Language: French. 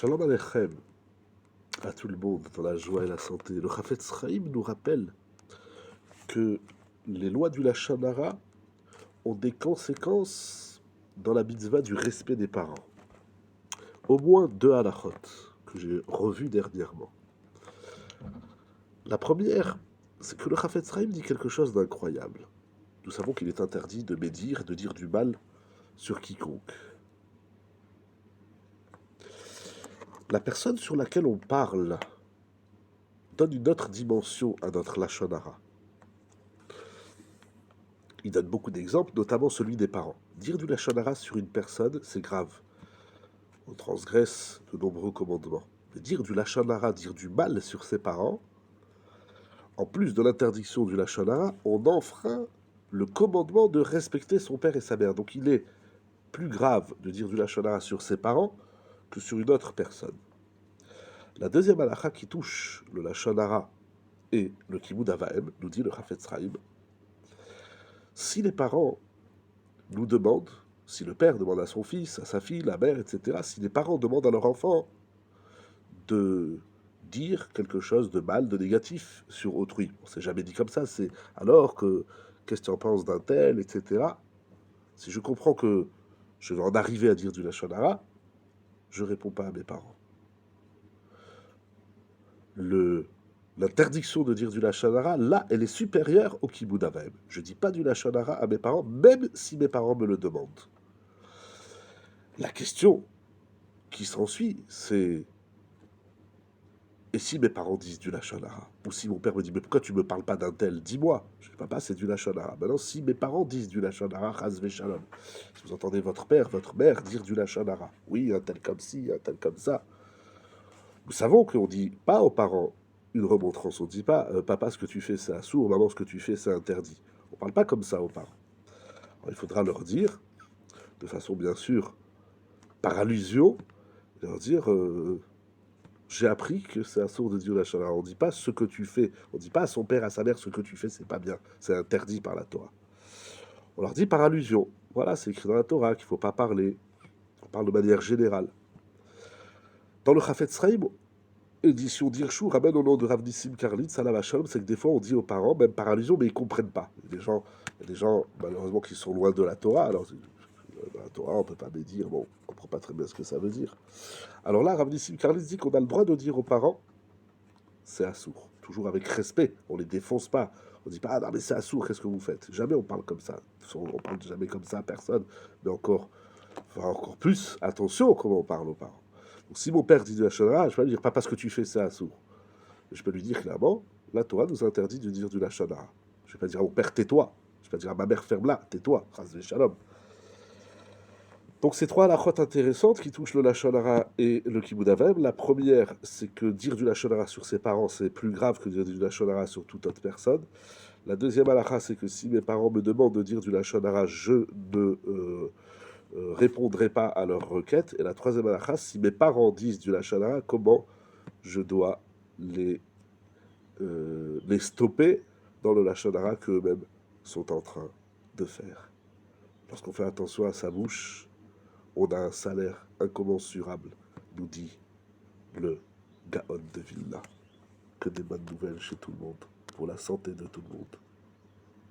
Shalom Aleichem à tout le monde dans la joie et la santé. Le Chafetz Chaim nous rappelle que les lois du Lashon Hara ont des conséquences dans la mitzvah du respect des parents. Au moins deux halachot que j'ai revues dernièrement. La première, c'est que le Chafetz Chaim dit quelque chose d'incroyable. Nous savons qu'il est interdit de médire et de dire du mal sur quiconque. La personne sur laquelle on parle donne une autre dimension à notre Lashon Hara. Il donne beaucoup d'exemples, notamment celui des parents. Dire du Lashon Hara sur une personne, c'est grave. On transgresse de nombreux commandements. Mais dire du Lashon Hara, dire du mal sur ses parents, en plus de l'interdiction du Lashon Hara, on enfreint le commandement de respecter son père et sa mère. Donc il est plus grave de dire du Lashon Hara sur ses parents que sur une autre personne. La deuxième halakha qui touche le Lashon Hara et le Kibud Avaim, nous dit le Chafetz Chaim, si les parents nous demandent, si le père demande à son fils, à sa fille, la mère, etc., si les parents demandent à leur enfant de dire quelque chose de mal, de négatif sur autrui, on ne s'est jamais dit comme ça, c'est alors que, qu'est-ce que tu en penses d'un tel, etc. Si je comprends que je vais en arriver à dire du Lashon Hara, je ne réponds pas à mes parents. L'interdiction de dire du Lashon Hara, là, elle est supérieure au Kibud Avaim. Je ne dis pas du Lashon Hara à mes parents, même si mes parents me le demandent. La question qui s'ensuit, c'est: et si mes parents disent du Lashon Hara? Ou si mon père me dit, mais pourquoi tu me parles pas d'un tel? Dis-moi. Je dis, papa, c'est du Lashon Hara. Maintenant, si mes parents disent du Lashon Hara, chas v'shalom, si vous entendez votre père, votre mère dire du Lashon Hara, oui, un tel comme ci, un tel comme ça, nous savons qu'on dit pas aux parents une remontrance. On ne dit pas, papa, ce que tu fais, c'est assourd, maman, ce que tu fais, c'est interdit. On ne parle pas comme ça aux parents. Alors, il faudra leur dire, de façon bien sûr par allusion, leur dire, j'ai appris que c'est assourd de dire la Lashon Hara. On ne dit pas ce que tu fais. On ne dit pas à son père, à sa mère, ce que tu fais, c'est pas bien. C'est interdit par la Torah. On leur dit par allusion. Voilà, c'est écrit dans la Torah qu'il ne faut pas parler. On parle de manière générale. Dans le Chafetz Chaim, édition d'Irshu, ramène au nom de Rav Nissim Karlitz, Alav Hashalom, c'est que des fois on dit aux parents, même par allusion, mais ils ne comprennent pas. Il y a des gens, malheureusement, qui sont loin de la Torah. Alors, dans la Torah, on ne peut pas médire, bon, on ne comprend pas très bien ce que ça veut dire. Alors là, Rav Nissim Karlitz dit qu'on a le droit de dire aux parents, c'est assourd. Toujours avec respect, on ne les défonce pas. On ne dit pas, ah non, mais c'est assourd, qu'est-ce que vous faites? Jamais on parle comme ça. On ne parle jamais comme ça à personne. Mais encore plus, attention comment on parle aux parents. Donc si mon père dit du Lashon Hara, je ne vais pas lui dire, papa, ce que tu fais, c'est assourd. Je peux lui dire clairement, la Torah nous interdit de dire du Lashon Hara. Je ne vais pas dire à mon père, tais-toi. Je ne vais pas dire à ma mère, ferme-la, tais-toi. Chas v'shalom. Donc ces trois halakhot intéressantes qui touchent le Lashon Hara et le Kibud Avaim. La première, c'est que dire du Lashon Hara sur ses parents, c'est plus grave que dire du Lashon Hara sur toute autre personne. La deuxième halakha, c'est que si mes parents me demandent de dire du Lashon Hara, je ne répondrai pas à leur requête. Et la troisième halakha, si mes parents disent du Lashon Hara, comment je dois les stopper dans le Lashon Hara qu'eux-mêmes sont en train de faire. Lorsqu'on fait attention à sa bouche, on a un salaire incommensurable, nous dit le Gaon de Vilna. Que des bonnes nouvelles chez tout le monde, pour la santé de tout le monde.